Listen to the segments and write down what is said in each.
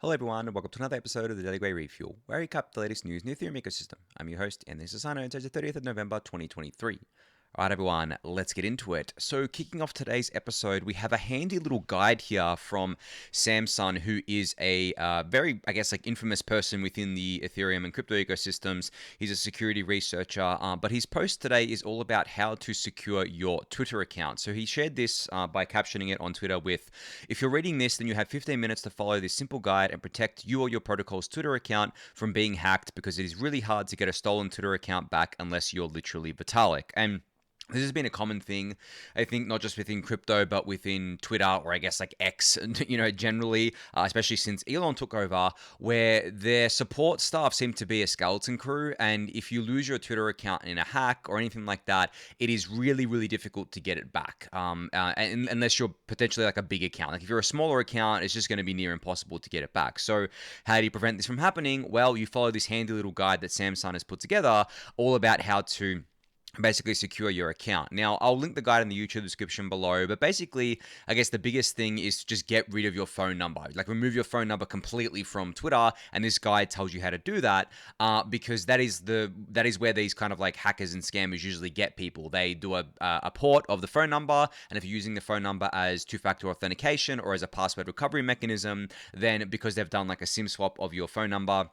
Hello everyone, and welcome to another episode of the Daily Gwei Refuel, where I recap the latest news in the Ethereum ecosystem. I'm your host, Anthony Sassano, and today's the 30th of November, 2023. Alright everyone, let's get into it. So kicking off today's episode, we have a handy little guide here from Samson, who is a very, infamous person within the Ethereum and crypto ecosystems. He's a security researcher, but his post today is all about how to secure your Twitter account. So he shared this by captioning it on Twitter with, "If you're reading this, then you have 15 minutes to follow this simple guide and protect you or your protocol's Twitter account from being hacked, because it is really hard to get a stolen Twitter account back unless you're literally Vitalik." And this has been a common thing, I think, not just within crypto, but within Twitter, or I guess like X, generally, especially since Elon took over, where their support staff seem to be a skeleton crew. And if you lose your Twitter account in a hack or anything like that, it is really, really difficult to get it back, unless you're potentially like a big account. Like if you're a smaller account, it's just going to be near impossible to get it back. So how do you prevent this from happening? Well, you follow this handy little guide that Samson has put together, all about how to basically secure your account. Now, I'll link the guide in the YouTube description below, but basically, I guess the biggest thing is to just get rid of your phone number. Like remove your phone number completely from Twitter, and this guide tells you how to do that, because that is where these kind of like hackers and scammers usually get people. They do a port of the phone number, and if you're using the phone number as two-factor authentication or as a password recovery mechanism, then because they've done like a SIM swap of your phone number,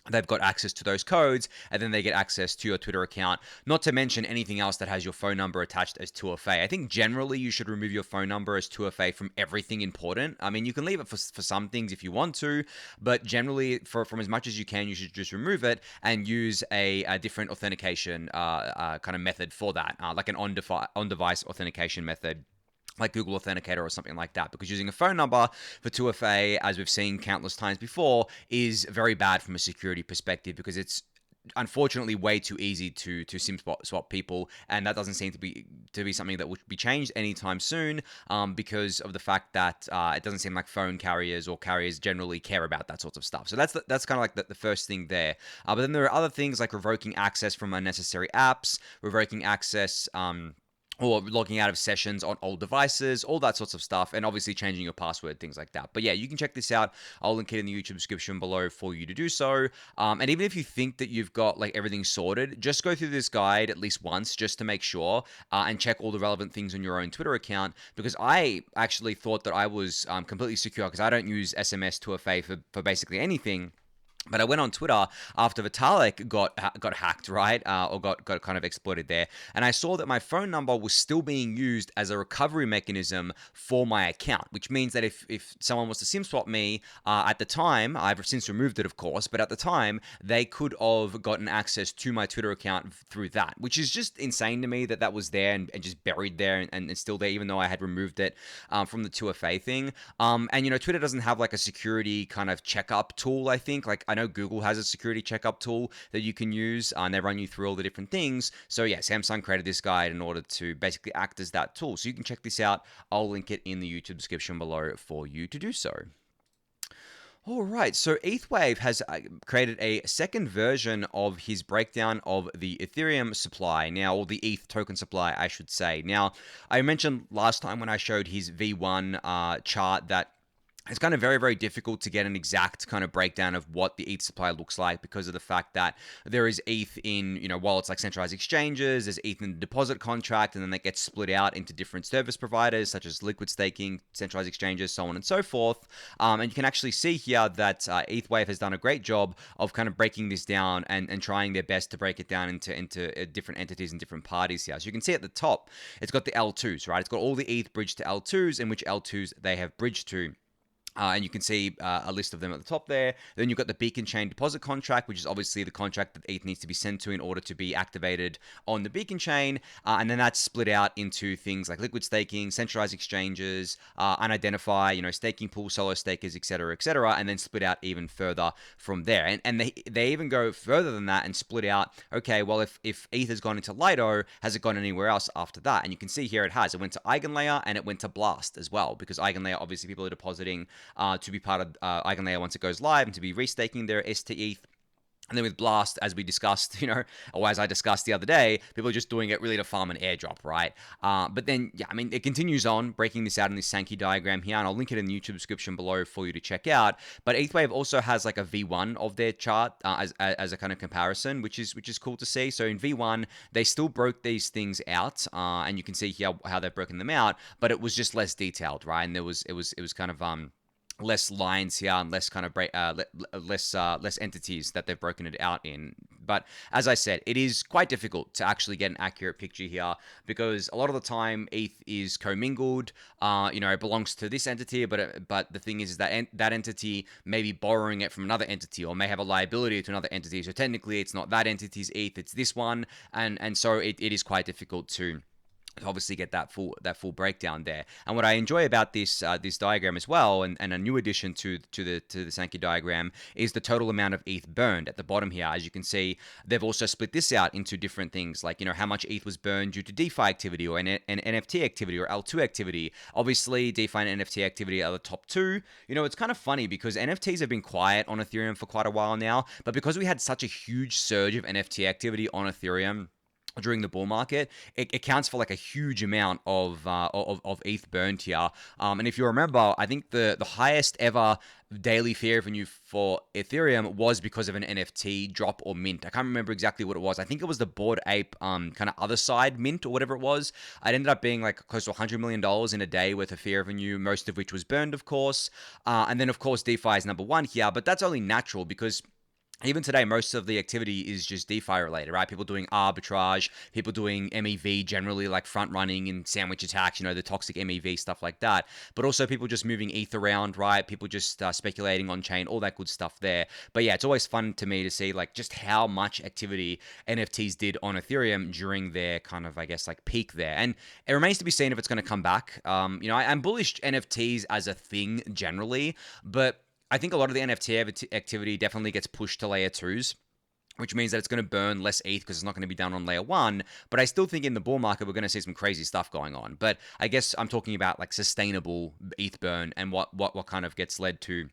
they've got access to those codes, and then they get access to your Twitter account, not to mention anything else that has your phone number attached as 2FA. I think generally you should remove your phone number as 2FA from everything important. I mean, you can leave it for some things if you want to, but generally, from as much as you can, you should just remove it and use a different authentication kind of method for that, like an on-device authentication method, like Google Authenticator or something like that, because using a phone number for 2FA, as we've seen countless times before, is very bad from a security perspective, because it's unfortunately way too easy to SIM swap people, and that doesn't seem to be something that will be changed anytime soon, because of the fact that it doesn't seem like phone carriers or carriers generally care about that sort of stuff. So that's kind of like the first thing there. But then there are other things like revoking access from unnecessary apps, revoking access, or logging out of sessions on old devices, all that sorts of stuff, and obviously changing your password, things like that. But yeah, you can check this out. I'll link it in the YouTube description below for you to do so. And even if you think that you've got like everything sorted, just go through this guide at least once just to make sure, and check all the relevant things on your own Twitter account, because I actually thought that I was completely secure, because I don't use SMS 2FA for basically anything. But I went on Twitter after Vitalik got hacked, right? Or got kind of exploited there. And I saw that my phone number was still being used as a recovery mechanism for my account, which means that if someone was to SIM swap me at the time, I've since removed it, of course, but at the time, they could have gotten access to my Twitter account through that, which is just insane to me that was there and just buried there and still there, even though I had removed it from the 2FA thing. And, Twitter doesn't have like a security kind of checkup tool, I think. Like, I know Google has a security checkup tool that you can use, and they run you through all the different things. So yeah, Samsung created this guide in order to basically act as that tool. So you can check this out. I'll link it in the YouTube description below for you to do so. All right, so ETH has created a second version of his breakdown of the Ethereum supply now, or the ETH token supply, I should say. Now, I mentioned last time when I showed his V1 chart that it's kind of very, very difficult to get an exact kind of breakdown of what the ETH supply looks like, because of the fact that there is ETH in, wallets like centralized exchanges, there's ETH in the deposit contract, and then that gets split out into different service providers, such as liquid staking, centralized exchanges, so on and so forth. And you can actually see here that ETH has done a great job of kind of breaking this down and trying their best to break it down into different entities and different parties here. So you can see at the top, it's got the L2s, right? It's got all the ETH bridged to L2s and which L2s they have bridged to. And you can see a list of them at the top there. Then you've got the beacon chain deposit contract, which is obviously the contract that ETH needs to be sent to in order to be activated on the beacon chain. And then that's split out into things like liquid staking, centralized exchanges, unidentify, staking pool, solo stakers, etc., and then split out even further from there. And they even go further than that and split out, okay, well, if ETH has gone into Lido, has it gone anywhere else after that? And you can see here it has. It went to Eigenlayer and it went to Blast as well, because Eigenlayer, obviously, people are depositing to be part of Eigenlayer once it goes live and to be restaking their STETH. And then with Blast, as we discussed, or as I discussed the other day, people are just doing it really to farm an airdrop, right? But then, yeah, I mean, it continues on, breaking this out in this Sankey diagram here, and I'll link it in the YouTube description below for you to check out. But ETHWave also has like a V1 of their chart as a kind of comparison, which is cool to see. So in V1, they still broke these things out, and you can see here how they've broken them out, but it was just less detailed, right? And it was kind of less lines here and less kind of less entities that they've broken it out in. But as I said, it is quite difficult to actually get an accurate picture here because a lot of the time ETH is commingled. It belongs to this entity, but the thing is that that entity may be borrowing it from another entity or may have a liability to another entity. So technically, it's not that entity's ETH, it's this one, and so it is quite difficult to obviously get that full breakdown there. And what I enjoy about this diagram as well, and a new addition to the Sankey diagram, is the total amount of ETH burned at the bottom here. As you can see, they've also split this out into different things, like how much ETH was burned due to DeFi activity or an NFT activity or L2 activity. Obviously, DeFi and NFT activity are the top two. It's kind of funny because NFTs have been quiet on Ethereum for quite a while now, but because we had such a huge surge of NFT activity on Ethereum during the bull market, it accounts for like a huge amount of ETH burned here. And if you remember, I think the highest ever daily fee revenue for Ethereum was because of an NFT drop or mint. I can't remember exactly what it was. I think it was the Bored Ape kind of other side mint or whatever it was. It ended up being like close to $100 million in a day worth of fee revenue, most of which was burned, of course. And then, of course, DeFi is number one here, but that's only natural because even today, most of the activity is just DeFi related, right? People doing arbitrage, people doing MEV generally, like front running and sandwich attacks, the toxic MEV, stuff like that. But also people just moving ETH around, right? People just speculating on chain, all that good stuff there. But yeah, it's always fun to me to see like just how much activity NFTs did on Ethereum during their kind of, I guess, like peak there. And it remains to be seen if it's going to come back. I'm bullish NFTs as a thing generally, but I think a lot of the NFT activity definitely gets pushed to layer 2s, which means that it's going to burn less ETH because it's not going to be done on layer 1. But I still think in the bull market, we're going to see some crazy stuff going on. But I guess I'm talking about like sustainable ETH burn and what kind of gets led to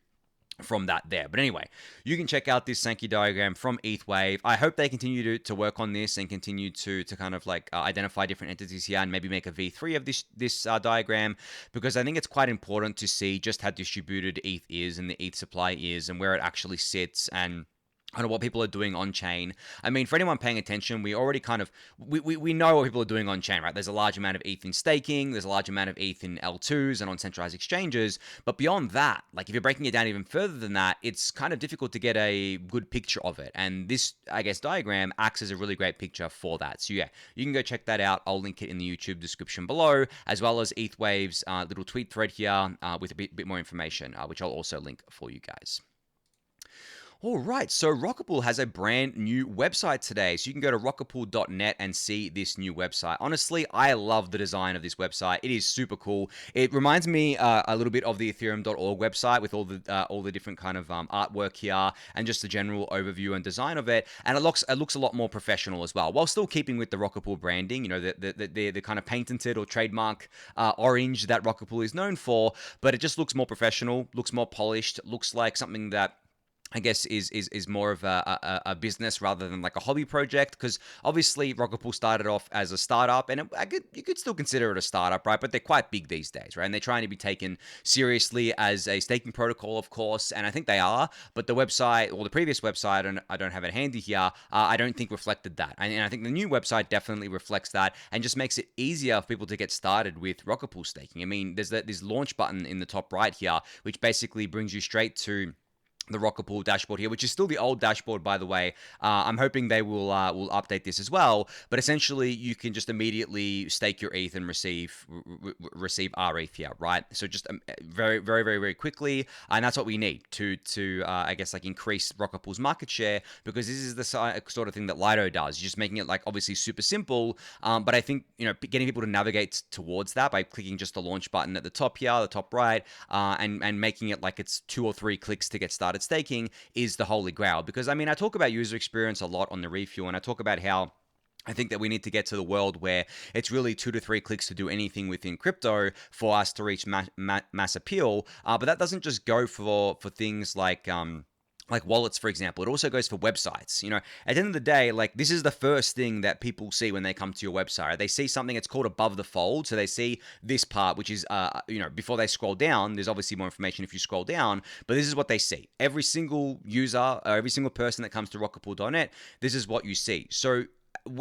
from that there. But anyway, you can check out this Sankey diagram from ETHWave. I hope they continue to work on this and continue to kind of like identify different entities here and maybe make a V3 of this diagram, because I think it's quite important to see just how distributed ETH is and the ETH supply is and where it actually sits and kind of what people are doing on chain. I mean, for anyone paying attention, we already kind of, we know what people are doing on chain, right? There's a large amount of ETH in staking, there's a large amount of ETH in L2s and on centralized exchanges. But beyond that, like if you're breaking it down even further than that, it's kind of difficult to get a good picture of it. And this, I guess, diagram acts as a really great picture for that. So yeah, you can go check that out. I'll link it in the YouTube description below, as well as ETHWave's little tweet thread here with a bit more information, which I'll also link for you guys. All right, so Rocketpool has a brand new website today. So you can go to rocketpool.net and see this new website. Honestly, I love the design of this website. It is super cool. It reminds me a little bit of the Ethereum.org website with all the different kind of artwork here and just the general overview and design of it. And it looks a lot more professional as well, while still keeping with the Rocketpool branding. The kind of patented or trademark orange that Rocketpool is known for. But it just looks more professional, looks more polished, looks like something that I guess is more of a business rather than like a hobby project, because obviously Rocketpool started off as a startup, and you could still consider it a startup, right? But they're quite big these days, right? And they're trying to be taken seriously as a staking protocol, of course, and I think they are. But the website, or the previous website, and I don't have it handy here, I don't think reflected that, and I think the new website definitely reflects that and just makes it easier for people to get started with Rocketpool staking. I mean, there's this launch button in the top right here, which basically brings you straight to the Rocketpool dashboard here, which is still the old dashboard, by the way. I'm hoping they will update this as well. But essentially, you can just immediately stake your ETH and receive RETH here, right? So just very, very, very, very quickly, and that's what we need to I guess like increase Rocketpool's market share, because this is the sort of thing that Lido does, just making it like obviously super simple. But I think getting people to navigate towards that by clicking just the launch button at the top here, the top right, and making it like it's 2 or 3 clicks to get started staking is the holy grail. Because I mean, I talk about user experience a lot on the Refuel, and I talk about how I think that we need to get to the world where it's really 2 to 3 clicks to do anything within crypto for us to reach mass appeal. But that doesn't just go for things like like wallets, for example. It also goes for websites. At the end of the day, like this is the first thing that people see when they come to your website. They see something that's called above the fold. So they see this part, which is, before they scroll down, there's obviously more information if you scroll down, but this is what they see. Every single user, or every single person that comes to rocketpool.net, this is what you see. So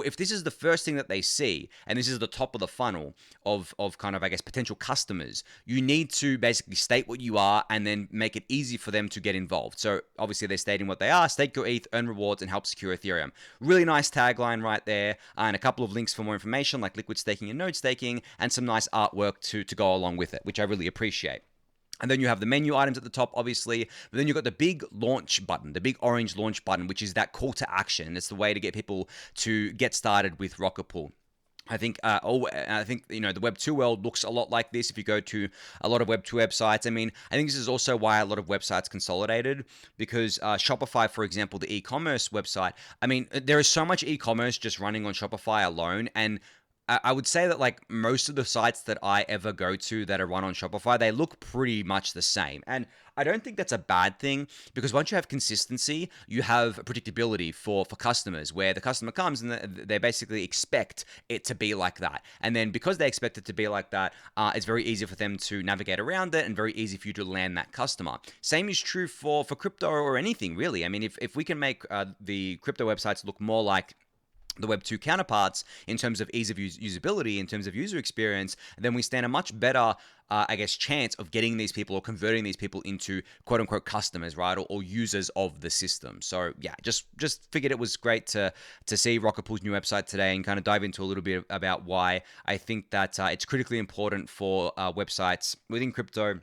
if this is the first thing that they see, and this is the top of the funnel of kind of, I guess, potential customers, you need to basically state what you are and then make it easy for them to get involved. So obviously they're stating what they are: stake your ETH, earn rewards, and help secure Ethereum. Really nice tagline right there, and a couple of links for more information like liquid staking and node staking, and some nice artwork to go along with it, which I really appreciate. And then you have the menu items at the top, obviously, but then you've got the big launch button, the big orange launch button, which is that call to action. It's the way to get people to get started with Rocketpool. I think the Web 2 world looks a lot like this. If you go to a lot of Web 2 websites, I think this is also why a lot of websites consolidated, because Shopify, for example, the e-commerce website, there is so much e-commerce just running on Shopify alone, and I would say that like most of the sites that I ever go to that are run on Shopify, they look pretty much the same. And I don't think that's a bad thing, because once you have consistency, you have predictability for customers, where the customer comes and they basically expect it to be like that. And then because they expect it to be like that, it's very easy for them to navigate around it and very easy for you to land that customer. Same is true for crypto or anything, really. If we can make the crypto websites look more like the Web 2 counterparts in terms of ease of usability, in terms of user experience, then we stand a much better, chance of getting these people or converting these people into quote unquote customers, right? Or users of the system. So yeah, just figured it was great to see Rocketpool's new website today and kind of dive into a little bit about why I think that it's critically important for websites within crypto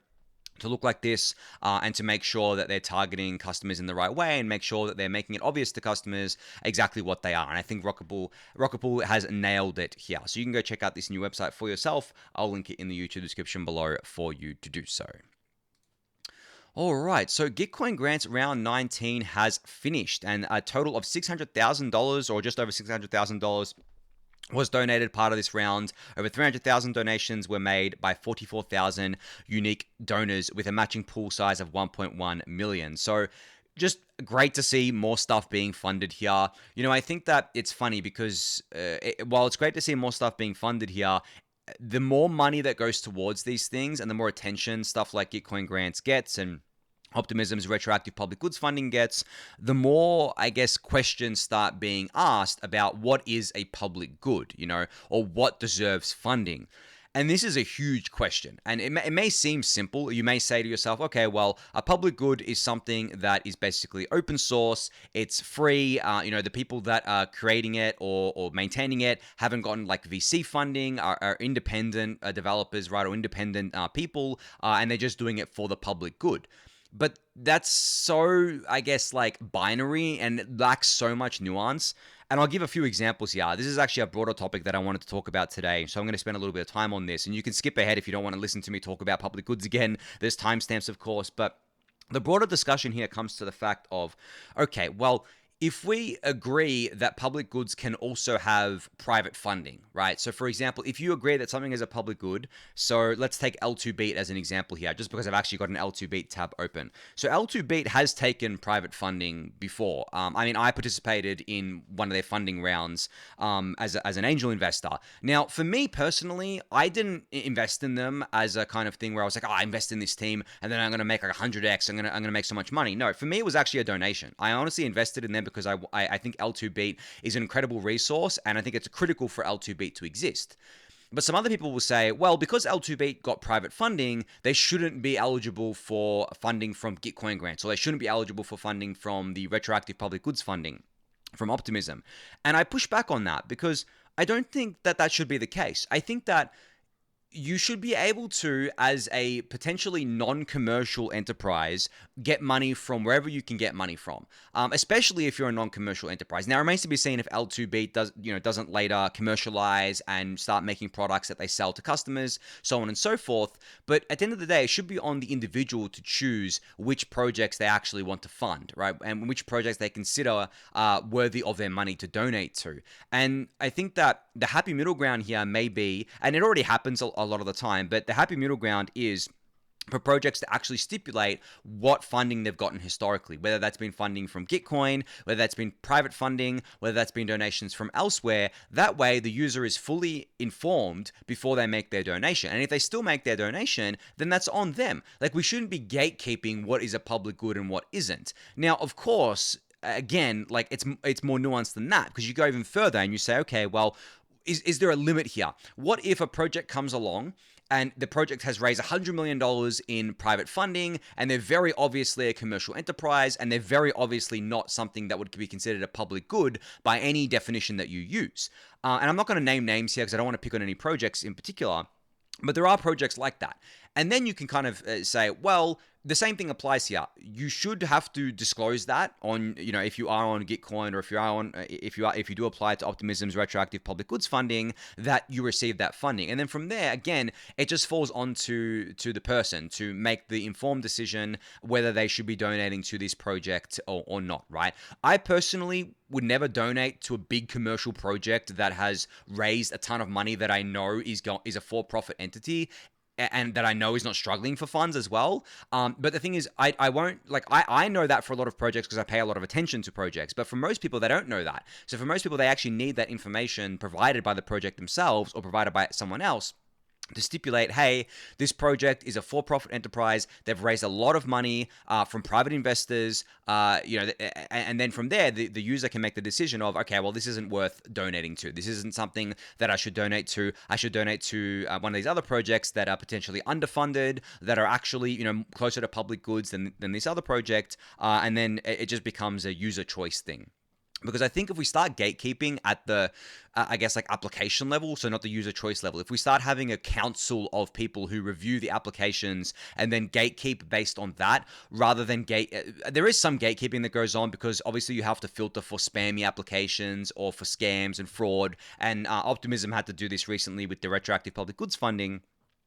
to look like this, and to make sure that they're targeting customers in the right way and make sure that they're making it obvious to customers exactly what they are. And I think Rocketpool has nailed it here. So you can go check out this new website for yourself. I'll link it in the YouTube description below for you to do so. All right, so Gitcoin Grants round 19 has finished, and a total of $600,000, or just over $600,000, was donated part of this round. Over 300,000 donations were made by 44,000 unique donors, with a matching pool size of 1.1 million. So just great to see more stuff being funded here. I think that it's funny because while it's great to see more stuff being funded here, the more money that goes towards these things and the more attention stuff like Gitcoin Grants gets, and Optimism's retroactive public goods funding gets, the more, I guess, questions start being asked about what is a public good, or what deserves funding. And this is a huge question. And it may seem simple. You may say to yourself, okay, well, a public good is something that is basically open source. It's free. The people that are creating it or maintaining it haven't gotten like VC funding, are independent developers, right, or independent people, and they're just doing it for the public good. But that's so, I guess, like binary and lacks so much nuance. And I'll give a few examples here. This is actually a broader topic that I wanted to talk about today, so I'm going to spend a little bit of time on this. And you can skip ahead if you don't want to listen to me talk about public goods again. There's timestamps, of course. But the broader discussion here comes to the fact of, okay, well, if we agree that public goods can also have private funding, right? So for example, if you agree that something is a public good, so let's take L2 Beat as an example here, just because I've actually got an L2 Beat tab open. So L2 Beat has taken private funding before. I participated in one of their funding rounds as an angel investor. Now, for me personally, I didn't invest in them as a kind of thing where I was like, I invest in this team and then I'm going to make like 100x. I'm going to make so much money. No, for me, it was actually a donation. I honestly invested in them because I think L2 Beat is an incredible resource, and I think it's critical for L2 Beat to exist. But some other people will say, well, because L2 Beat got private funding, they shouldn't be eligible for funding from Gitcoin Grants, or they shouldn't be eligible for funding from the retroactive public goods funding from Optimism. And I push back on that because I don't think that should be the case. I think that you should be able to, as a potentially non-commercial enterprise, get money from wherever you can get money from, especially if you're a non-commercial enterprise. Now, it remains to be seen if L2Beat doesn't later commercialize and start making products that they sell to customers, so on and so forth. But at the end of the day, it should be on the individual to choose which projects they actually want to fund, right? And which projects they consider worthy of their money to donate to. And I think that the happy middle ground here may be, and it already happens a lot of the time, but the happy middle ground is for projects to actually stipulate what funding they've gotten historically, whether that's been funding from Gitcoin, whether that's been private funding, whether that's been donations from elsewhere. That way, the user is fully informed before they make their donation. And if they still make their donation, then that's on them. Like, we shouldn't be gatekeeping what is a public good and what isn't. Now, of course, again, like it's more nuanced than that, because you go even further and you say, okay, well, is there a limit here? What if a project comes along and the project has raised $100 million in private funding, and they're very obviously a commercial enterprise, and they're very obviously not something that would be considered a public good by any definition that you use? And I'm not going to name names here because I don't want to pick on any projects in particular, but there are projects like that. And then you can kind of say, well, the same thing applies here. You should have to disclose that on, if you are on Gitcoin, or if you do apply to Optimism's retroactive public goods funding, that you receive that funding. And then from there, again, it just falls onto the person to make the informed decision whether they should be donating to this project or not, right? I personally would never donate to a big commercial project that has raised a ton of money that I know is a for-profit entity, and that I know is not struggling for funds as well. But the thing is, I won't, I know that for a lot of projects because I pay a lot of attention to projects. But for most people, they don't know that. So for most people, they actually need that information provided by the project themselves or provided by someone else to stipulate, hey, this project is a for-profit enterprise. They've raised a lot of money from private investors, and then from there, the user can make the decision of, okay, well, this isn't worth donating to. This isn't something that I should donate to. I should donate to one of these other projects that are potentially underfunded, that are actually, closer to public goods than this other project, and then it just becomes a user choice thing. Because I think if we start gatekeeping at the, application level, so not the user choice level, if we start having a council of people who review the applications and then gatekeep based on that, rather than there is some gatekeeping that goes on, because obviously you have to filter for spammy applications or for scams and fraud. And Optimism had to do this recently with the retroactive public goods funding.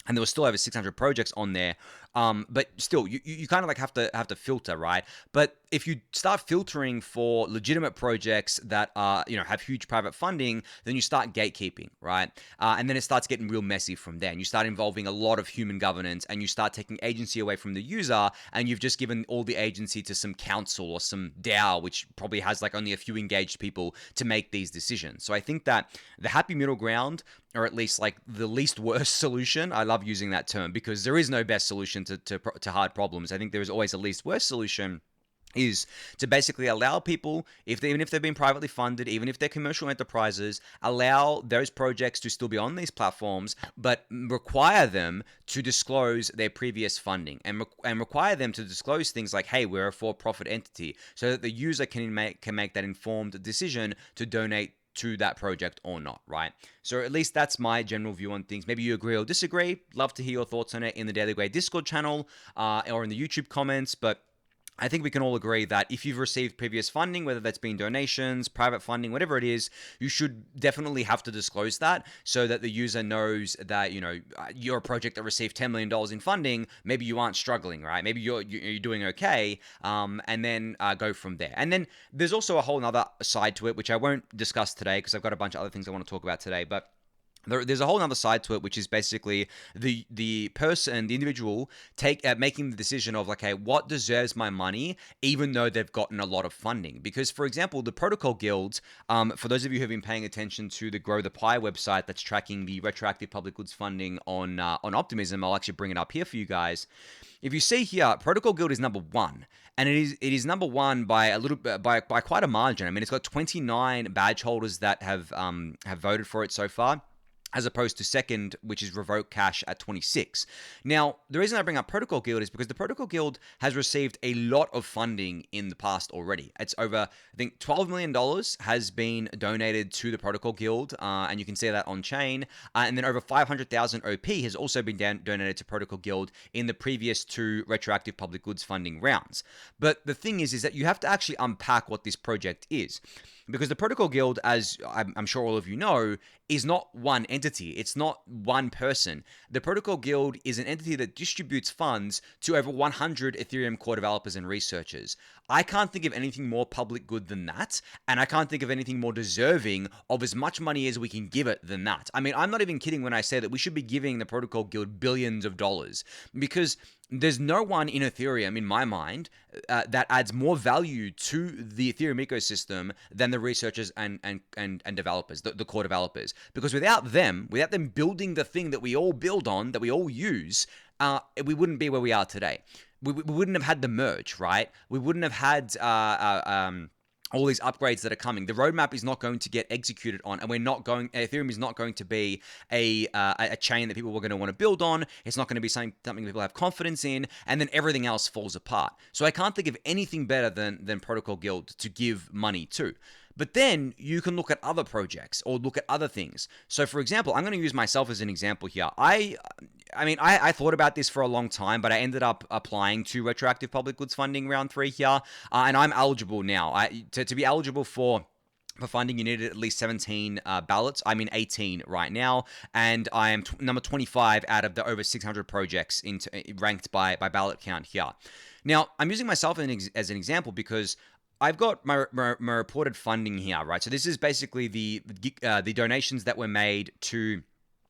And there was still over 600 projects on there, but still, you kind of have to filter, right? But if you start filtering for legitimate projects that are have huge private funding, then you start gatekeeping, right? And then it starts getting real messy from there. And you start involving a lot of human governance, and you start taking agency away from the user, and you've just given all the agency to some council or some DAO, which probably has only a few engaged people to make these decisions. So I think that the happy middle ground, or at least the least worst solution. I love using that term because there is no best solution to hard problems. I think there is always a least worst solution, is to basically allow people, even if they've been privately funded, even if they're commercial enterprises, allow those projects to still be on these platforms, but require them to disclose their previous funding, and require them to disclose things like, hey, we're a for-profit entity, so that the user can make that informed decision to donate to that project or not, right? So at least that's my general view on things. Maybe you agree or disagree. Love to hear your thoughts on it in the Daily Gwei Discord channel or in the YouTube comments. But I think we can all agree that if you've received previous funding, whether that's been donations, private funding, whatever it is, you should definitely have to disclose that so that the user knows that, you're a project that received $10 million in funding. Maybe you aren't struggling, right? Maybe you're doing okay, and then go from there. And then there's also a whole other side to it, which I won't discuss today because I've got a bunch of other things I want to talk about today, but there's a whole other side to it, which is basically the person, the individual, making the decision of, okay, what deserves my money, even though they've gotten a lot of funding. Because, for example, the protocol guild, for those of you who have been paying attention to the Grow the Pie website that's tracking the retroactive public goods funding on Optimism, I'll actually bring it up here for you guys. If you see here, Protocol Guild is number one, and it is number one by by quite a margin. I mean, it's got 29 badge holders that have voted for it so far, as opposed to second, which is Revoke Cash at 26. Now, the reason I bring up Protocol Guild is because the Protocol Guild has received a lot of funding in the past already. It's over, I think, $12 million has been donated to the Protocol Guild, and you can see that on chain. And then over 500,000 OP has also been donated to Protocol Guild in the previous two retroactive public goods funding rounds. But the thing is that you have to actually unpack what this project is. Because the Protocol Guild, as I'm sure all of you know, is not one entity. It's not one person. The Protocol Guild is an entity that distributes funds to over 100 Ethereum core developers and researchers. I can't think of anything more public good than that, and I can't think of anything more deserving of as much money as we can give it than that. I mean, I'm not even kidding when I say that we should be giving the Protocol Guild billions of dollars, because there's no one in Ethereum, in my mind, that adds more value to the Ethereum ecosystem than the researchers and developers, the core developers. Because without them building the thing that we all build on, that we all use, we wouldn't be where we are today. We wouldn't have had the merge, right? We wouldn't have had all these upgrades that are coming. The roadmap is not going to get executed on, and Ethereum is not going to be a chain that people are going to want to build on. It's not going to be something people have confidence in, and then everything else falls apart. So I can't think of anything better than Protocol Guild to give money to. But then you can look at other projects or look at other things. So for example, I'm going to use myself as an example here. I thought about this for a long time, but I ended up applying to retroactive public goods funding round 3 here, and I'm eligible now. To be eligible for funding, you needed at least 17 ballots. I'm in 18 right now, and I am number 25 out of the over 600 projects ranked by ballot count here. Now, I'm using myself as an example because I've got my reported funding here, right? So this is basically the donations that were made to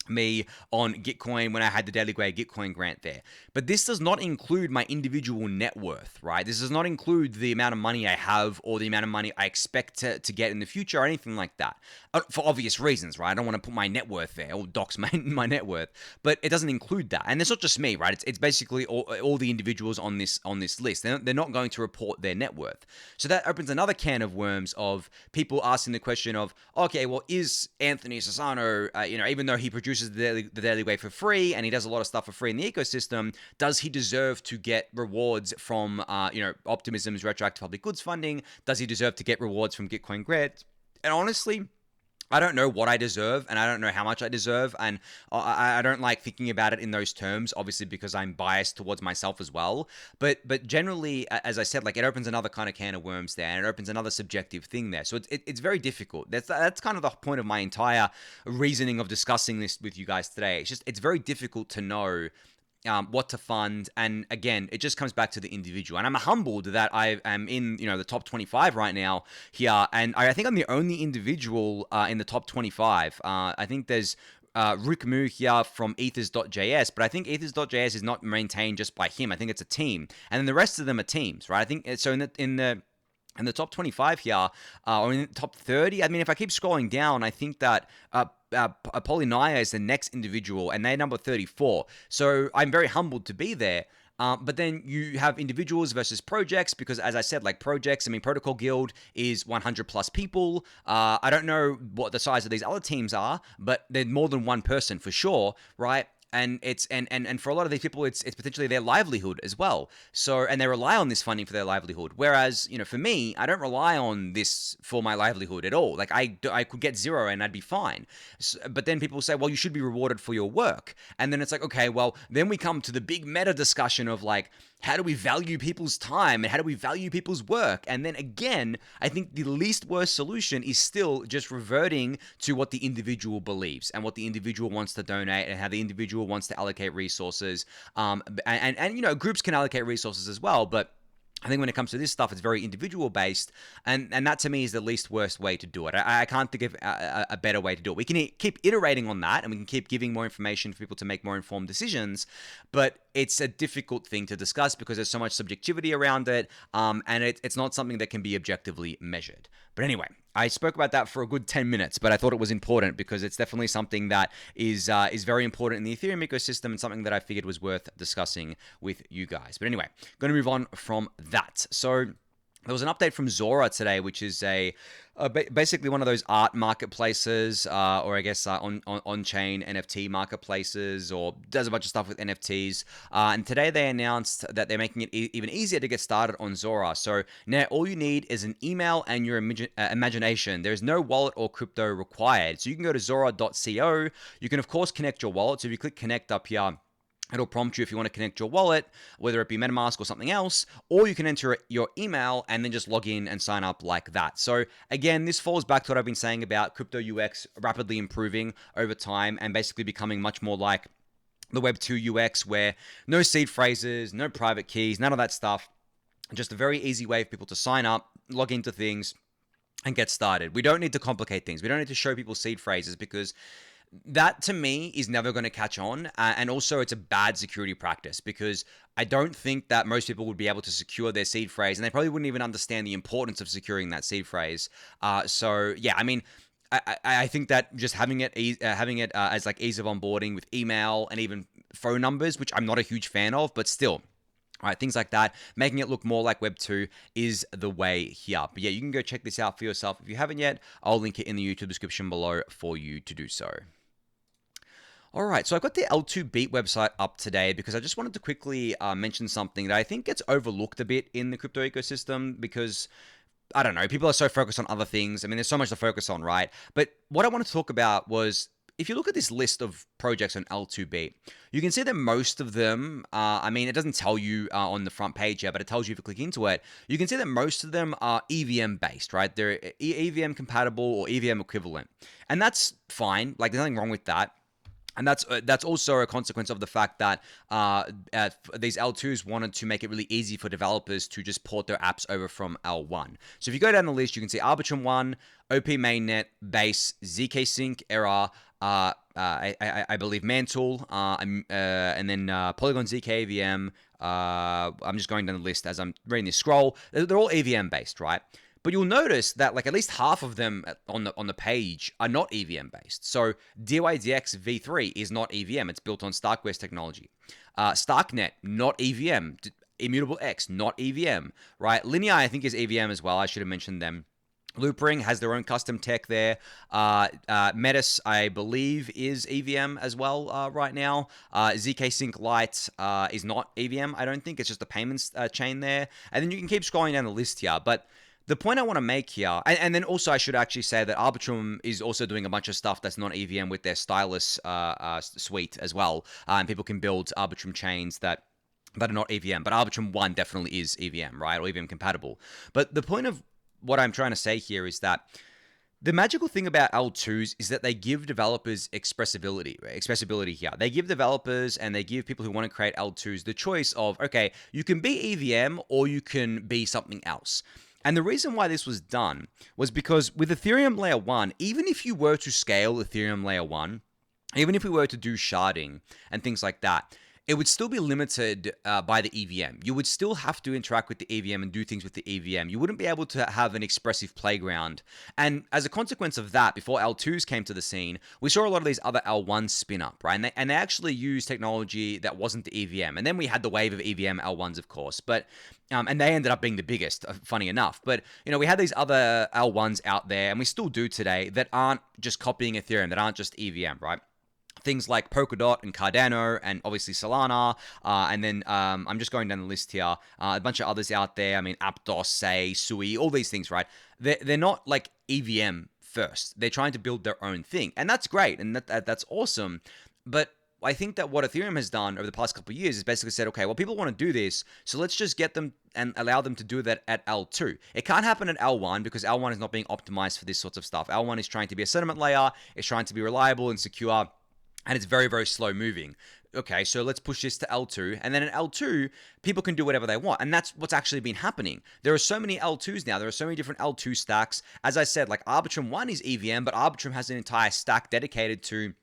me on Gitcoin when I had the Daily Gwei Gitcoin grant there. But this does not include my individual net worth, right? This does not include the amount of money I have or the amount of money I expect to get in the future or anything like that. For obvious reasons, right? I don't want to put my net worth there or dox my net worth, but it doesn't include that. And it's not just me, right? It's basically all the individuals on this list. They're not going to report their net worth. So that opens another can of worms of people asking the question of, okay, well, is Anthony Sassano, even though he produces the Daily Gwei for free and he does a lot of stuff for free in the ecosystem, does he deserve to get rewards from Optimism's retroactive public goods funding? Does he deserve to get rewards from Gitcoin grants? And honestly, I don't know what I deserve, and I don't know how much I deserve, and I don't like thinking about it in those terms, obviously because I'm biased towards myself as well. But generally, as I said, like, it opens another kind of can of worms there, and it opens another subjective thing there. So it's very difficult. That's kind of the point of my entire reasoning of discussing this with you guys today. It's very difficult to know what to fund, and again, it just comes back to the individual. And I'm humbled that I am in the top 25 right now here, and I think I'm the only individual in the top 25. I think there's Rick Moo here from ethers.js, but I think ethers.js is not maintained just by him. I think it's a team, and then the rest of them are teams, right? I think so. In the top 25 here, or in the top 30, I mean, if I keep scrolling down, I think that Polynaya is the next individual, and they're number 34. So I'm very humbled to be there. But then you have individuals versus projects, because as I said, like projects, I mean, Protocol Guild is 100 plus people. I don't know what the size of these other teams are, but they're more than one person for sure, right? And it's and for a lot of these people, it's potentially their livelihood as well. So, and they rely on this funding for their livelihood. Whereas, for me, I don't rely on this for my livelihood at all. Like I could get zero and I'd be fine. But then people say, well, you should be rewarded for your work. And then it's like, okay, well, then we come to the big meta discussion of like, how do we value people's time and how do we value people's work? And then again, I think the least worst solution is still just reverting to what the individual believes and what the individual wants to donate and how the individual wants to allocate resources. And groups can allocate resources as well, but I think when it comes to this stuff, it's very individual based, and that to me is the least worst way to do it. I can't think of a better way to do it. We can keep iterating on that, and we can keep giving more information for people to make more informed decisions, but it's a difficult thing to discuss because there's so much subjectivity around it, and it's not something that can be objectively measured. But anyway, I spoke about that for a good 10 minutes, but I thought it was important because it's definitely something that is very important in the Ethereum ecosystem and something that I figured was worth discussing with you guys. But anyway, going to move on from that. So there was an update from Zora today, which is basically one of those art marketplaces, or I guess on-chain NFT marketplaces, or does a bunch of stuff with NFTs. And today they announced that they're making it even easier to get started on Zora. So now all you need is an email and your imagination. There is no wallet or crypto required. So you can go to zora.co. You can, of course, connect your wallet. So if you click connect up here, it'll prompt you if you want to connect your wallet, whether it be MetaMask or something else, or you can enter your email and then just log in and sign up like that. So again, this falls back to what I've been saying about crypto UX rapidly improving over time and basically becoming much more like the Web 2 UX, where no seed phrases, no private keys, none of that stuff. Just a very easy way for people to sign up, log into things, and get started. We don't need to complicate things. We don't need to show people seed phrases because that to me is never going to catch on. And also it's a bad security practice because I don't think that most people would be able to secure their seed phrase, and they probably wouldn't even understand the importance of securing that seed phrase. So yeah, I mean, I think that just having it as like ease of onboarding with email and even phone numbers, which I'm not a huge fan of, but still. All right, things like that, making it look more like Web 2 is the way here. But yeah, you can go check this out for yourself. If you haven't yet, I'll link it in the YouTube description below for you to do so. All right, so I've got the L2 Beat website up today because I just wanted to quickly mention something that I think gets overlooked a bit in the crypto ecosystem because, I don't know, people are so focused on other things. I mean, there's so much to focus on, right? But what I wanted to talk about was, if you look at this list of projects on L2B, you can see that most of them, I mean, it doesn't tell you on the front page here, but it tells you if you click into it, you can see that most of them are EVM based, right? They're EVM compatible or EVM equivalent. And that's fine. Like, there's nothing wrong with that. And that's also a consequence of the fact that these L2s wanted to make it really easy for developers to just port their apps over from L1. So if you go down the list, you can see Arbitrum 1, OP Mainnet, Base, ZK Sync, Error, I believe Mantle, and then Polygon ZK EVM. I'm just going down the list as I'm reading this scroll. They're all EVM based, right? But you'll notice that like at least half of them on the page are not EVM based. So DYDX V3 is not EVM. It's built on Starkwest technology. Starknet, not EVM. Immutable X, not EVM, right? Linear, I think, is EVM as well. I should have mentioned them. Loopring has their own custom tech there. Metis, I believe, is EVM as well right now. ZK Sync Lite is not EVM, I don't think. It's just a payments chain there. And then you can keep scrolling down the list here. But the point I want to make here, and then also I should actually say that Arbitrum is also doing a bunch of stuff that's not EVM with their Stylus suite as well. And people can build Arbitrum chains that are not EVM. But Arbitrum 1 definitely is EVM, right? Or EVM compatible. But the point of what I'm trying to say here is that the magical thing about L2s is that they give developers expressibility here. They give developers and they give people who want to create L2s the choice of, okay, you can be EVM or you can be something else. And the reason why this was done was because with Ethereum Layer 1, even if you were to scale Ethereum Layer 1, even if we were to do sharding and things like that, it would still be limited by the EVM. You would still have to interact with the EVM and do things with the EVM. You wouldn't be able to have an expressive playground. And as a consequence of that, before L2s came to the scene, we saw a lot of these other L1s spin up, right? And they actually used technology that wasn't the EVM. And then we had the wave of EVM L1s, of course. But and they ended up being the biggest, funny enough. But, you know, we had these other L1s out there, and we still do today, that aren't just copying Ethereum, that aren't just EVM, right? Things like Polkadot and Cardano and obviously Solana. And then I'm just going down the list here. A bunch of others out there. I mean, Aptos, Say, Sui, all these things, right? They're not like EVM first. They're trying to build their own thing. And that's great. And that's awesome. But I think that what Ethereum has done over the past couple of years is basically said, okay, well, people want to do this, so let's just get them and allow them to do that at L2. It can't happen at L1 because L1 is not being optimized for this sorts of stuff. L1 is trying to be a settlement layer. It's trying to be reliable and secure. And it's very, very slow moving. Okay, so let's push this to L2. And then in L2, people can do whatever they want. And that's what's actually been happening. There are so many L2s now. There are so many different L2 stacks. As I said, like Arbitrum 1 is EVM, but Arbitrum has an entire stack dedicated to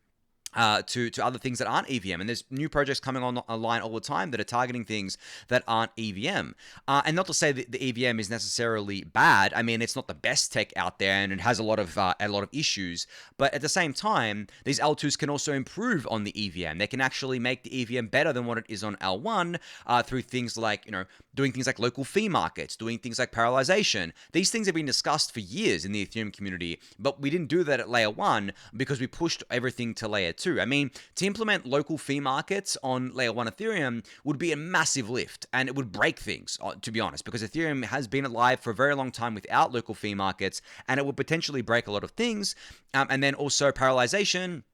other things that aren't EVM. And there's new projects coming online all the time that are targeting things that aren't EVM. And not to say that the EVM is necessarily bad. I mean, it's not the best tech out there, and it has a lot of issues. But at the same time, these L2s can also improve on the EVM. They can actually make the EVM better than what it is on L1 through things like, you know, doing things like local fee markets, doing things like parallelization. These things have been discussed for years in the Ethereum community, but we didn't do that at layer 1 because we pushed everything to layer 2. I mean, to implement local fee markets on layer 1 Ethereum would be a massive lift, and it would break things, to be honest, because Ethereum has been alive for a very long time without local fee markets, and it would potentially break a lot of things. And then also parallelization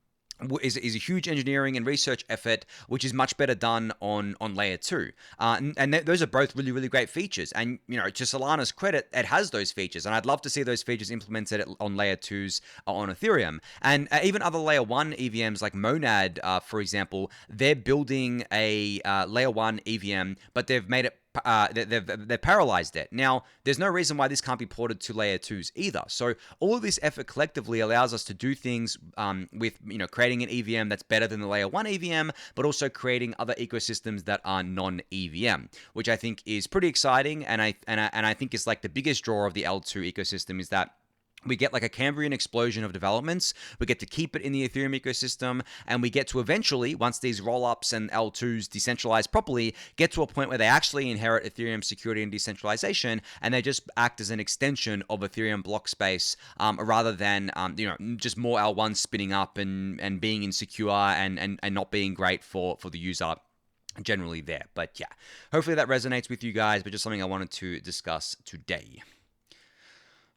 is a huge engineering and research effort, which is much better done on layer 2. And those are both really, really great features. And, you know, to Solana's credit, it has those features. And I'd love to see those features implemented on layer 2s on Ethereum. And even other layer 1 EVMs like Monad, for example, they're building a layer 1 EVM, but they've made it they've paralyzed it. Now, there's no reason why this can't be ported to layer 2s either. So all of this effort collectively allows us to do things with creating an EVM that's better than the layer 1 EVM, but also creating other ecosystems that are non-EVM, which I think is pretty exciting, and I think is like the biggest draw of the L2 ecosystem is that we get like a Cambrian explosion of developments. We get to keep it in the Ethereum ecosystem, and we get to eventually, once these rollups and L2s decentralize properly, get to a point where they actually inherit Ethereum security and decentralization, and they just act as an extension of Ethereum block space, rather than just more L1 spinning up and being insecure and not being great for the user generally there. But yeah, hopefully that resonates with you guys, but just something I wanted to discuss today.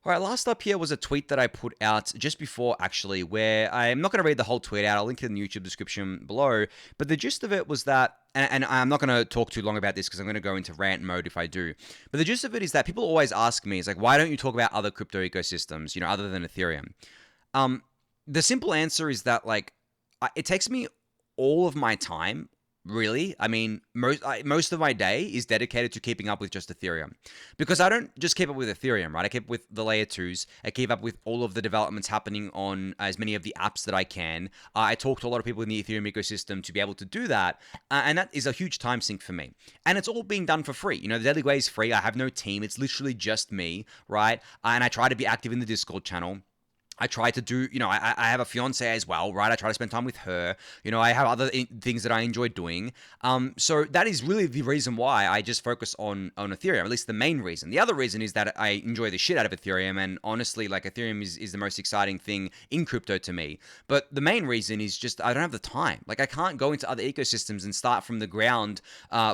All right, last up here was a tweet that I put out just before, actually, where I'm not going to read the whole tweet out. I'll link it in the YouTube description below. But the gist of it was that, and I'm not going to talk too long about this because I'm going to go into rant mode if I do. But the gist of it is that people always ask me, it's like, why don't you talk about other crypto ecosystems, other than Ethereum? The simple answer is that, like, it takes me all of my time. Really, I mean, most of my day is dedicated to keeping up with just Ethereum, because I don't just keep up with Ethereum, right? I keep up with the layer 2s. I keep up with all of the developments happening on as many of the apps that I can. I talk to a lot of people in the Ethereum ecosystem to be able to do that, and that is a huge time sink for me. And it's all being done for free. The Daily Gwei is free. I have no team. It's literally just me, right? And I try to be active in the Discord channel. I try to do, I have a fiance as well, right? I try to spend time with her. I have other things that I enjoy doing. So that is really the reason why I just focus on Ethereum, at least the main reason. The other reason is that I enjoy the shit out of Ethereum, and honestly, like, Ethereum is the most exciting thing in crypto to me. But the main reason is just I don't have the time. Like, I can't go into other ecosystems and start from the ground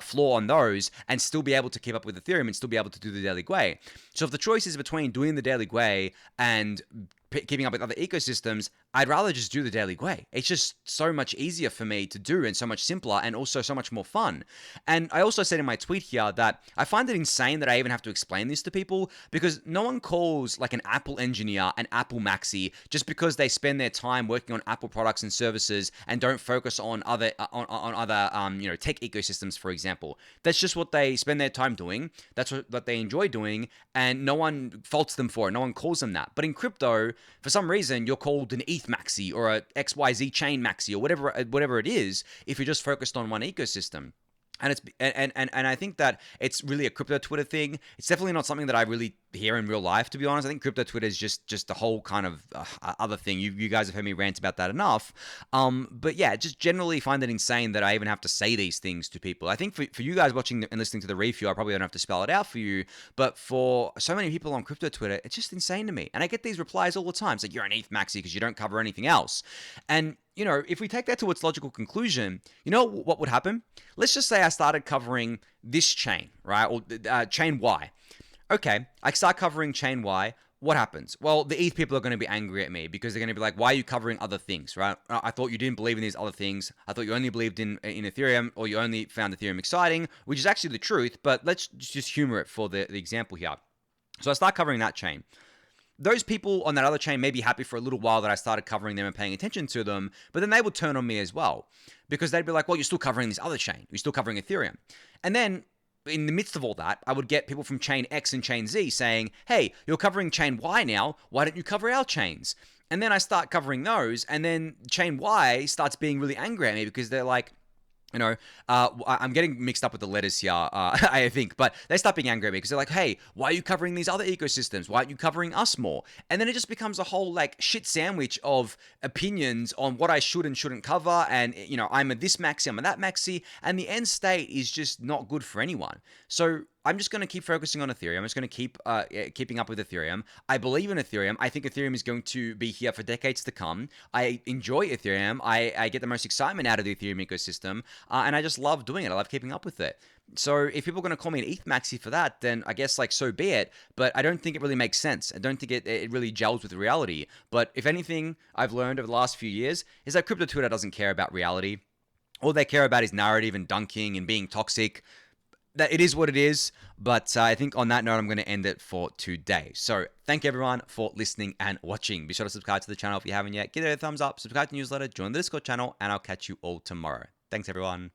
floor on those and still be able to keep up with Ethereum and still be able to do the Daily Gwei. So if the choice is between doing the Daily Gwei and keeping up with other ecosystems, I'd rather just do the Daily Gwei. It's just so much easier for me to do and so much simpler and also so much more fun. And I also said in my tweet here that I find it insane that I even have to explain this to people, because no one calls like an Apple engineer an Apple maxi just because they spend their time working on Apple products and services and don't focus on other tech ecosystems, for example. That's just what they spend their time doing. That's what they enjoy doing, and no one faults them for it. No one calls them that. But in crypto, for some reason, you're called an ETH maxi or a XYZ chain maxi or whatever it is if you're just focused on one ecosystem. And it's and I think that it's really a crypto Twitter thing. It's definitely not something that I really hear in real life, to be honest. I think crypto Twitter is just the whole kind of other thing. You guys have heard me rant about that enough. But yeah, just generally find it insane that I even have to say these things to people. I think for you guys watching and listening to the review, I probably don't have to spell it out for you. But for so many people on crypto Twitter, it's just insane to me. And I get these replies all the time. It's like, you're an ETH maxi because you don't cover anything else. And if we take that to its logical conclusion, what would happen? Let's just say I started covering this chain, right? Or chain Y. Okay, I start covering chain Y. What happens? Well, the ETH people are going to be angry at me because they're going to be like, why are you covering other things, right? I thought you didn't believe in these other things. I thought you only believed in Ethereum, or you only found Ethereum exciting, which is actually the truth, but let's just humor it for the example here. So I start covering that chain. Those people on that other chain may be happy for a little while that I started covering them and paying attention to them, but then they would turn on me as well, because they'd be like, well, you're still covering this other chain. You're still covering Ethereum. And then in the midst of all that, I would get people from chain X and chain Z saying, hey, you're covering chain Y now. Why don't you cover our chains? And then I start covering those, and then chain Y starts being really angry at me because they're like, I'm getting mixed up with the letters here, I think, but they start being angry at me because they're like, hey, why are you covering these other ecosystems? Why aren't you covering us more? And then it just becomes a whole like shit sandwich of opinions on what I should and shouldn't cover. And, I'm a this maxi, I'm a that maxi, and the end state is just not good for anyone. So I'm just going to keep focusing on Ethereum. I'm just going to keep keeping up with Ethereum. I believe in Ethereum. I think Ethereum is going to be here for decades to come. I enjoy Ethereum. I get the most excitement out of the Ethereum ecosystem, and I just love doing it. I love keeping up with it. So if people are going to call me an ETH maxi for that, then I guess so be it. But I don't think it really makes sense. I don't think it really gels with reality. But if anything I've learned over the last few years is that crypto Twitter doesn't care about reality. All they care about is narrative and dunking and being toxic. That it is what it is, but I think on that note, I'm going to end it for today. So thank you everyone for listening and watching. Be sure to subscribe to the channel if you haven't yet. Give it a thumbs up, subscribe to the newsletter, join the Discord channel, and I'll catch you all tomorrow. Thanks everyone.